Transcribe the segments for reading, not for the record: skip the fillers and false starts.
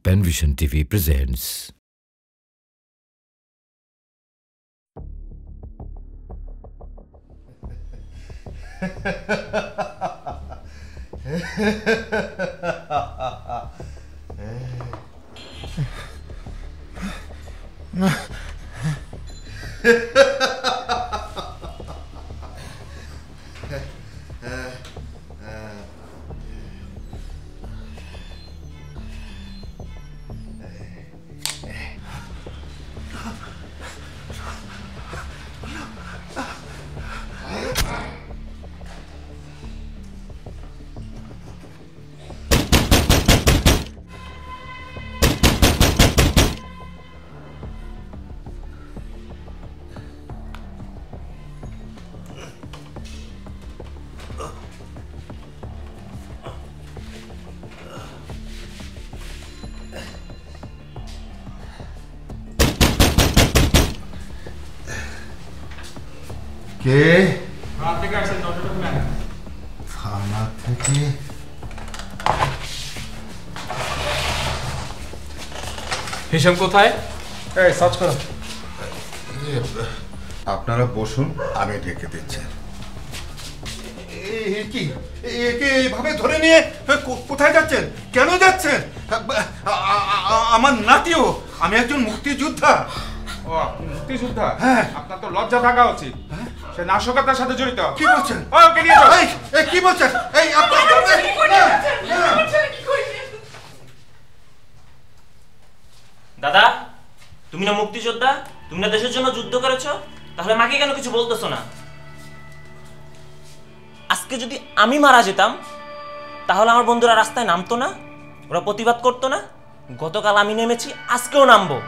Penvision TV presents. কে রাত থেকে আসছেন ডক্টর ম্যাম থানা থেকে হিসাম কোথায়? এই সার্চ করো। আপনারা বসুন, আমি ডেকে দিচ্ছি। কি একে এইভাবে ধরে নিয়ে কোথায় যাচ্ছেন? কেন যাচ্ছেন? আমার নাতিও, আমি একজন মুক্তিযোদ্ধা। ও আপনি মুক্তিযোদ্ধা? হ্যাঁ। আপনার তো লজ্জা থাকা উচিত। সে নাশকতার সাথে জড়িত। কি বলছেন? ওকে নিয়ে যাও। এই কি বলছেন? এই আপনি দাদা, তুমি না মুক্তিযোদ্ধা? তুমি না দেশের জন্য যুদ্ধ করেছো? তাহলে মাকে কেন কিছু বলতেছো না? আজকে যদি আমি মারা যেতাম তাহলে আমার বন্ধুরা রাস্তায় নামতো না, ওরা প্রতিবাদ করতো না? গতকাল আমি নেমেছি, আজকেও নামবো।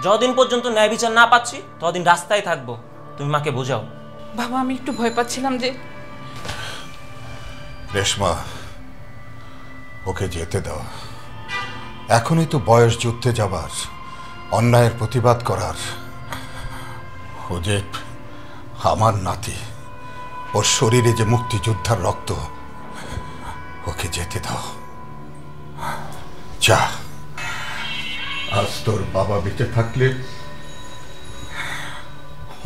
যতদিন পর্যন্ত ন্যায় বিচার না পাচ্ছি ততদিন রাস্তায় থাকবো। তুমি মাকে বোঝাও। বাবা, আমি একটু ভয় পাচ্ছিলাম যে। রেশমা, ওকে যেতে দাও। এখনই তো বয়স যুদ্ধে যাবার, অন্যায়ের প্রতিবাদ করার। ও যে আমার নাতি, ওর শরীরে যে মুক্তিযোদ্ধার রক্ত, ওকে যেতে দাও। যা, আজ তোর বাবা বেঁচে থাকলে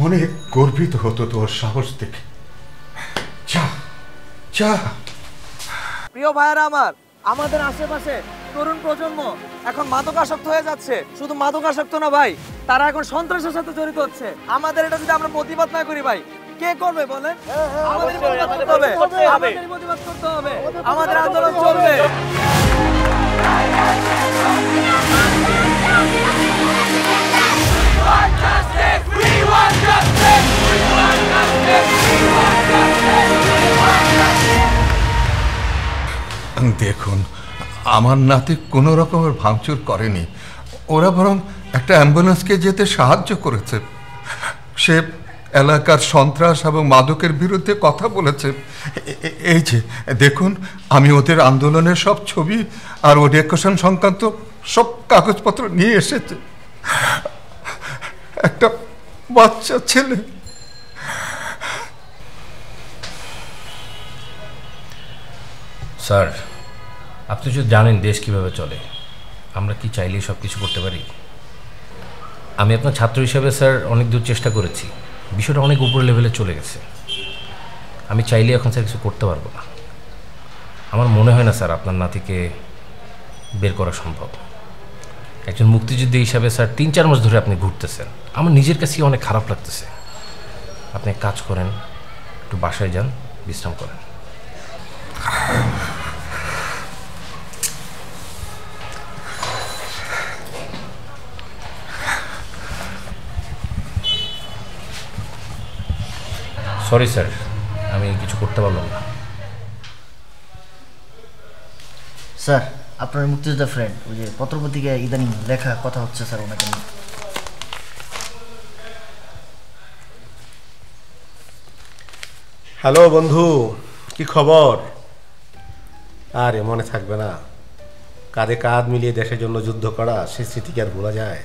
অনেক গর্বিত হতো তোর সাহস দেখে। যা যা। প্রিয় ভাইয়েরা আমার, আমাদের আশেপাশে তরুণ প্রজন্ম এখন মাদকাসক্ত হয়ে যাচ্ছে। শুধু মাদকাসক্ত না ভাই, তারা এখন সন্ত্রাসের সাথে জড়িত হচ্ছে। আমাদের এটা যদি আমরা প্রতিবাদ না করি ভাই, কে করবে বলেন? আমাদের প্রতিবাদ করতে হবে, আমাদের প্রতিবাদ করতে হবে, আমাদের আন্দোলন চলবে। দেখুন, আমার নাতি কোনো রকমের ভাঙচুর করেনি। ওরা বরং একটা অ্যাম্বুলেন্সকে যেতে সাহায্য করেছে। সে এলাকার সন্ত্রাস এবং মাদকের বিরুদ্ধে কথা বলেছে। এই যে দেখুন, আমি ওদের আন্দোলনের সব ছবি আর ওডিয়েশন সংক্রান্ত সব কাগজপত্র নিয়ে এসেছে। একটা বাচ্চা ছেলে। স্যার, আপনি যদি জানেন দেশ কিভাবে চলে, আমরা কি চাইলেই সব কিছু করতে পারি? আমি আপনার ছাত্র হিসেবে স্যার অনেক দূর চেষ্টা করেছি, বিষয়টা অনেক উপর লেভেলে চলে গেছে। আমি চাইলে এখন স্যার কিছু করতে পারবো না। আমার মনে হয় না স্যার আপনার নাতিকে বের করা সম্ভব। একজন মুক্তিযোদ্ধা হিসাবে স্যার 3-4 মাস ধরে আপনি ঘুরতেছেন, আমার নিজের কাছেই অনেক খারাপ লাগতেছে। আপনি এক কাজ করেন, একটু বাসায় যান, বিশ্রাম করেন। সরি স্যার, আমি কিছু করতে পারলাম না। স্যার, আপনার মুক্তিযোদ্ধা ফ্রেন্ড, ওই যে পত্রপত্রিকায় ইদানিং লেখা কথা হচ্ছে স্যার ওনাকে নিয়ে। হ্যালো বন্ধু, কি খবর? আরে মনে থাকবে না, কাঁধে কাঁধ মিলিয়ে দেশের জন্য যুদ্ধ করা, সে স্মৃতি কি আর ভোলা যায়?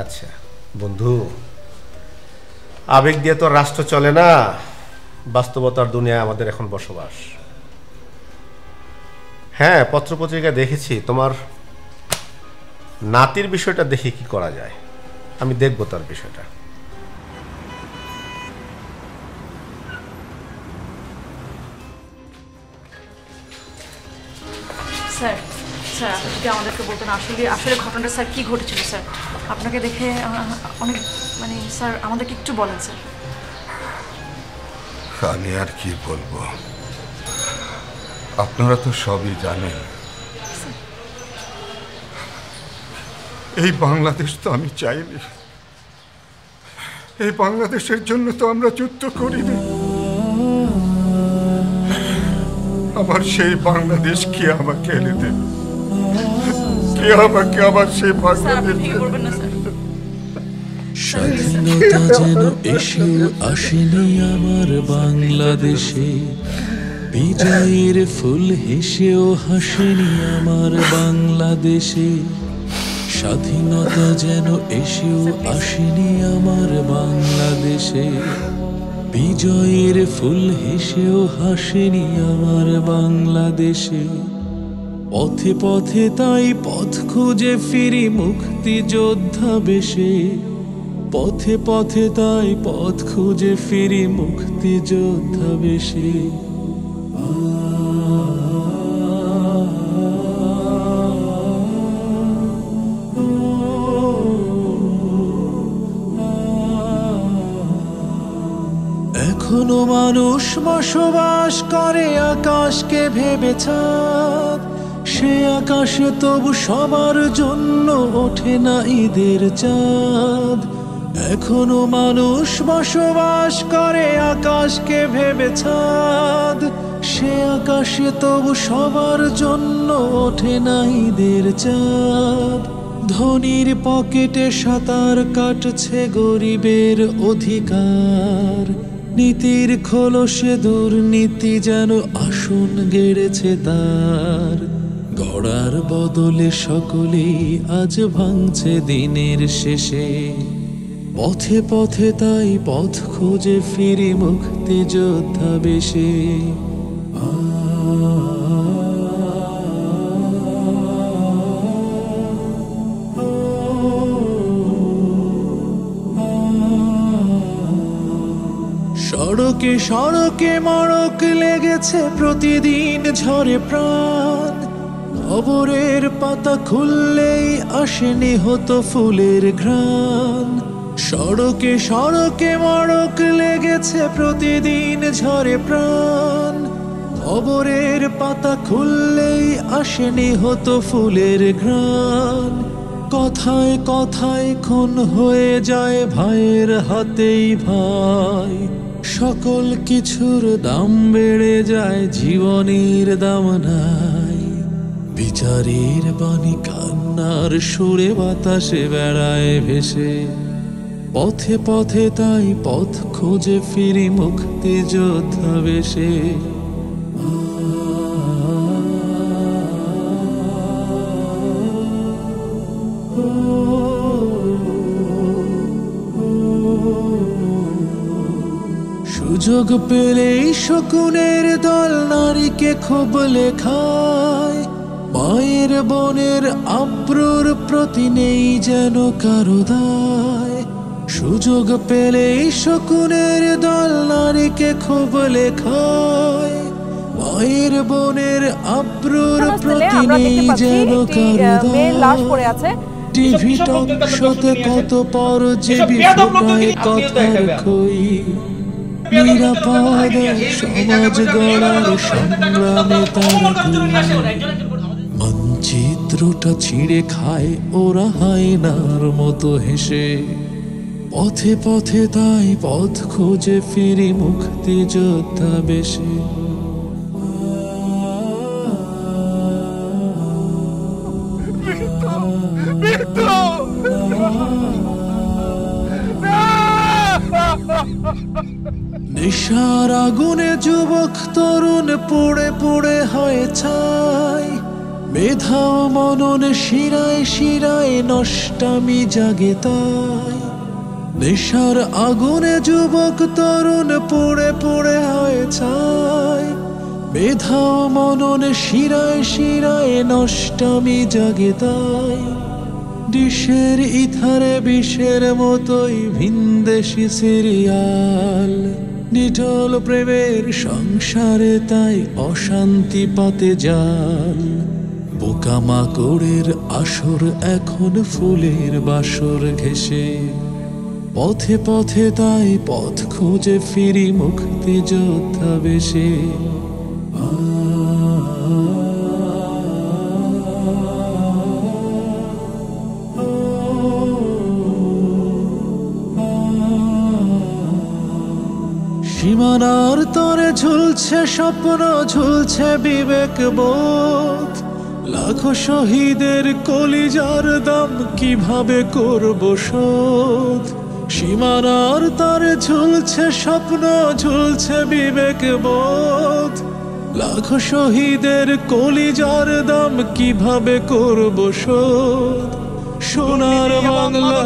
আচ্ছা বন্ধু, আবেগ দিয়ে তো রাষ্ট্র চলে না, বাস্তবতার দুনিয়ায় আমাদের এখন বসবাস। হ্যাঁ, পত্রপত্রিকা দেখেছি। তোমার নাতির বিষয়টা দেখি কি করা যায়, আমি দেখব তার বিষয়টা। স্যার স্যার আপনি যদি আমাদেরকে বলতেন আসলে আসলে ঘটনাটা স্যার কি ঘটেছিল স্যার। আপনাকে দেখে অনেক মানে স্যার আমাদেরকে একটু বলেন স্যার। আমি আর কি বলবো, আপনারা তো সবই জানেন। এই বাংলাদেশ তো আমি চাইনি, এই বাংলাদেশের জন্য তো আমরা যুদ্ধ করিনি। আমার সেই বাংলাদেশ কি আমাকে এনে দেবে, কি আমাকে আবার সেই বাংলাদেশ। স্বাধীনতা যেন এসেও আসেনি আমার বাংলাদেশে, বিজয়ের ফুল হেসেও হাসেনি আমার বাংলাদেশে। স্বাধীনতা যেন এসেও আসেনি আমার বাংলাদেশে, বিজয়ের ফুল হেসেও হাসেনি আমার বাংলাদেশে। পথে পথে তাই পথ খুঁজে ফিরি মুক্তিযোদ্ধা বেশে, পথে পথে তাই পথ খুঁজে ফিরি মুক্তিযোদ্ধা বেশে। এখনো মানুষ বসবাস করে আকাশকে ভেবে চাঁদ, সে আকাশে তবু সবার জন্য ওঠে না ঈদের চাঁদ। এখনো মানুষ বসবাস করে আকাশকে ভেবে চাঁদ, সে আকাশে তবু সবার জন্য ওঠে না ঈদের চাঁদ। ধনীর পকেটে সাঁতার কাটছে গরিবের অধিকার, নীতির খোলসে দুর্নীতি যেন আসন গেড়েছে তার। গড়ার বদলে সকলেই আজ ভাঙছে দিনের শেষে, পথে পথে তাই পথ খুঁজে ফিরি মুক্তিযোদ্ধা বেশে। সড়কে সড়কে মড়ক লেগেছে প্রতিদিন ঝরে প্রাণ, খবরের পাতা খুললেই আসেনি হতো ফুলের ঘ্রাণ। সড়কে সড়কে মড়ক লেগেছে প্রতিদিন ঝরে প্রাণ, খবরের পাতা খুললেই আসেনি হতো ফুলের ঘ্রাণ। কথায় কথায় খুন হয়ে যায় ভাইয়ের হাতেই ভাই, সকল কিছুর দাম বেড়ে যায় জীবনের দাম নাই। বিচারের বাণী কান্নার সুরে বাতাসে বেড়ায় ভেসে, পথে পথে তাই পথ খুঁজে ফিরি মুক্তিযোদ্ধা বেশে। সুযোগ পেলেই শকুনের দল নারীকে খুব লেখায়, মায়ের বোনের আব্রুর প্রতি নেই যেন কারো দায়। সুযোগ পেলেই শকুনের দল নারীকে খুব লেখায়, মায়ের বোনের আব্রুর প্রতি নেই যেন কারো দায়। টিভি টক শোতে কত পরজীবী ফোটায় কথার খই, নিরাপদে সমাজ গড়ার সংগ্রামে তারা মানচিত্রটা ছিঁড়ে খায় ওরা হায়নার মতো হেসে, পথে পথে তাই পথ খুঁজে ফিরি মুক্তিযোদ্ধা বেশে। নেশার আগুনে যুবক তরুণ পুড়ে পুড়ে হয় ছাই, মেধা মনন শিরায় শিরায় নষ্টামি জাগে তাই। নেশার আগুনে যুবক তরুণ পুড়ে পুড়ে হয় ছাই, মেধা মননে শিরায় শিরায় নষ্টামি জাগে তাই ডিশের ইথারে বিষের মতোই ভিনদেশি সিরিয়াল নিটল প্রেমের সংসারে তাই অশান্তি পাতে জাল পোকামাকড়ের আসর এখন ফুলের বাসর ঘেঁষে পথে পথে তাই পথ খুঁজে ফিরি মুক্তিযোদ্ধা বেশে সীমানার তরে ঝুলছে স্বপ্ন ঝুলছে বিবেক বোধ লাখো শহীদের কলিজার দাম কিভাবে করব শোধ সীমানার তরে ঝুলছে স্বপ্ন ঝুলছে বিবেক বোধ লাখো শহীদের কলিজার দাম কিভাবে করব শোধ সোনার বাংলা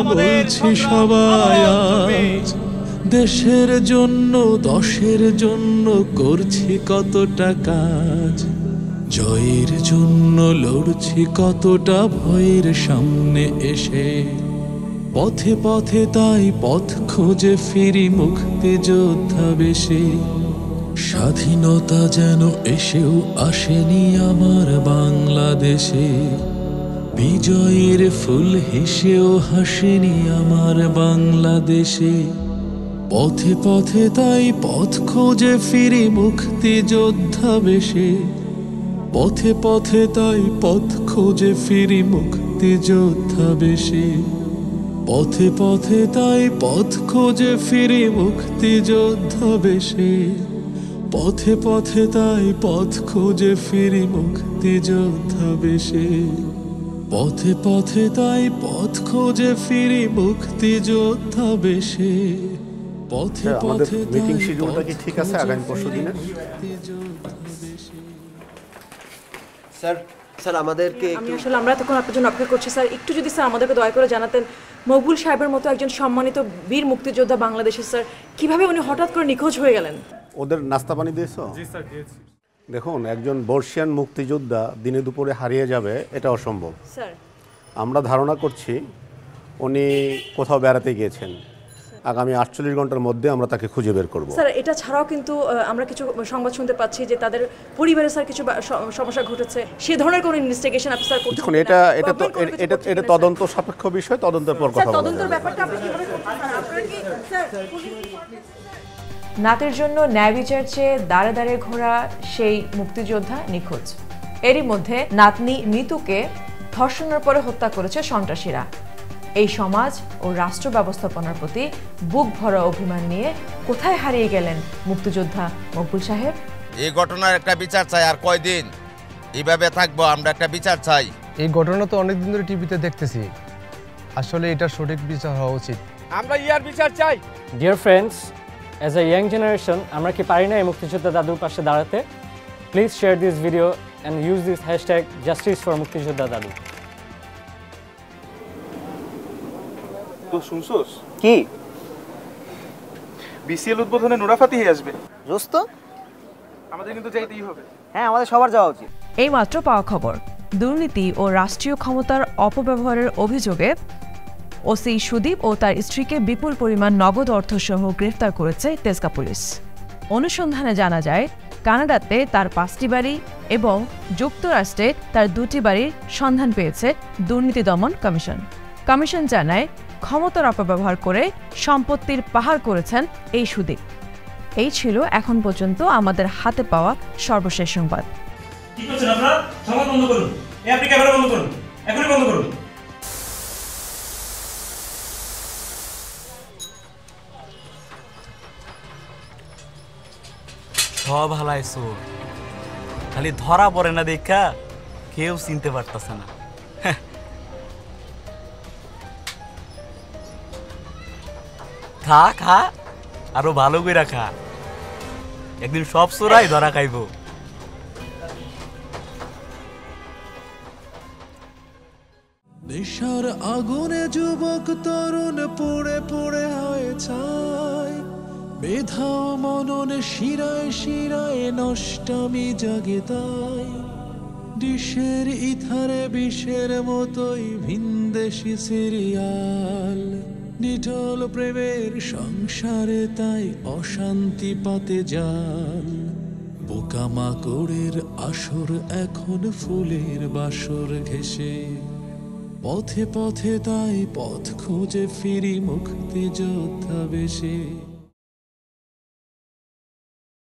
বলছি সবাই আজ দেশের জন্য দশের জন্য করছি কতটা কাজ জয়ের জন্য লড়ছি কতটা ভয়ের সামনে এসে পথে পথে তাই পথ খুঁজে ফিরি মুক্তিযোদ্ধা বেশে স্বাধীনতা যেন এসেও আসেনি আমার বাংলাদেশে বিজয়ের ফুল হেসেও হাসেনি আমার বাংলাদেশে পথে পথে তাই পথ খুঁজে ফিরি মুক্তিযোদ্ধা বেশে পথে পথে তাই পথ খুঁজে ফিরি মুক্তিযোদ্ধা বেশে পথে পথে তাই পথ খুঁজে ফিরি মুক্তিযোদ্ধা বেশে পথে পথে তাই পথ খুঁজে ফিরি মুক্তিযোদ্ধা বেশে পথে পথে তাই পথ খুঁজে ফিরি মুক্তিযোদ্ধা বেশে পথে পথে মিটিং শিডিউলটা কি ঠিক আছে আগামী পরশু দিনে স্যার স্যার আমাদেরকে আসলে আমরা তখন আপনার জন্য অপেক্ষা করছি স্যার একটু যদি স্যার আমাদেরকে দয়া করে জানাতেন মকবুল সাহেবের মতো একজন সম্মানিত বীর মুক্তিযোদ্ধা বাংলাদেশের স্যার কিভাবে উনি হঠাৎ করে নিখোঁজ হয়ে গেলেন ওদের নাস্তা পানি দিয়েছো? জি স্যার দিয়েছি। দেখুন একজন বর্ষিয়ান মুক্তিযোদ্ধা দিনে দুপুরে হারিয়ে যাবে এটা অসম্ভব স্যার আমরা ধারণা করছি উনি কোথাও বেড়াতে গিয়েছেন আগামী 48 ঘন্টার মধ্যে আমরা তাকে খুঁজে বের করব স্যার এটা ছাড়াও কিন্তু আমরা কিছু সংবাদ শুনতে পাচ্ছি যে তাদের পরিবারে স্যার কিছু সমস্যা ঘটেছে সেই ধরনের কোনো ইনভেস্টিগেশন আপনি স্যার করছেন দেখুন এটা তদন্ত সাপেক্ষ বিষয় তদন্তের পর কথা বলবো তদন্তের ব্যাপারটা আপনি কিভাবে করছেন আপনারা কি স্যার নাতের জন্য ন্যায় বিচার চেয়ে দাঁড়ে দাঁড়িয়ে ঘোরা সেই মুক্তিযোদ্ধা নিখোঁজ এরই মধ্যে নাতনি মিতুকে ধর্ষণের পরে হত্যা করেছে সন্ত্রাসীরা এই সমাজ ও রাষ্ট্র ব্যবস্থাপনার প্রতি বুক ভরা অভিমান নিয়ে কোথায় হারিয়ে গেলেন মুক্তিযোদ্ধা মকবুল সাহেব এই ঘটনার একটা বিচার চাই আর কয়দিন এইভাবে থাকবো আমরা একটা বিচার চাই এই ঘটনা তো অনেকদিন ধরে টিভিতে দেখতেছি আসলে এটা সঠিক বিচার হওয়া উচিত আমরা ইয়ার বিচার চাই dear friends as a young generation আমরা কি পারি না এই মুক্তিযোদ্ধা দাদুর পাশে দাঁড়াতে please share this video and use this hashtag justice for মুক্তিযোদ্ধা দাদু তো শুনছস কি বিসিএল উদ্বোধনে নুরাফাতি হয়ে আসবে দোস্ত আমাদের কিন্তু যাইতেই হবে হ্যাঁ আমাদের সবার যাওয়া উচিত এইমাত্র পাওয়া খবর দুর্নীতি ও রাষ্ট্রীয় ক্ষমতার অপব্যবহারের অভিযোগে ওসি সুদীপ ও তার স্ত্রীকে বিপুল পরিমাণ নগদ অর্থসহ গ্রেফতার করেছে তেজগাঁ পুলিশ অনুসন্ধানে জানা যায় কানাডাতে তার 5টি বাড়ি এবং যুক্তরাষ্ট্রে তার 2টি বাড়ির সন্ধান পেয়েছে দুর্নীতি দমন কমিশন কমিশন জানায় ক্ষমতার অপব্যবহার করে সম্পত্তির পাহাড় করেছেন এই সুদীপ এই ছিল এখন পর্যন্ত আমাদের হাতে পাওয়া সর্বশেষ সংবাদ কি করছেন আপনারা সংবাদ বন্ধ করুন আপনি ক্যামেরা বন্ধ করুন এখনই বন্ধ করুন সব হালাইছো খালি ধরা পড়ে না দেখা কেউ চিনতে পারতেছে না খা খা আরো ভালো করে খা একদিন সব চোরাই ধরা খাইব নেশার আগুনে যুবক তরুণ পুড়ে পুড়ে হয় ছাই মেধাও মননে শিরায় শিরায় নষ্টামি জাগে তাই ডিশের ইথারে বিষের মতোই ভিনদেশি সিরিয়াল নিটল প্রেমের সংসারে তাই অশান্তি পাতে জাল পোকামাকড়ের আসর এখন ফুলের বাসর ঘেঁষে পথে পথে তাই পথ খুঁজে ফিরি মুক্তি যোদ্ধা বেশে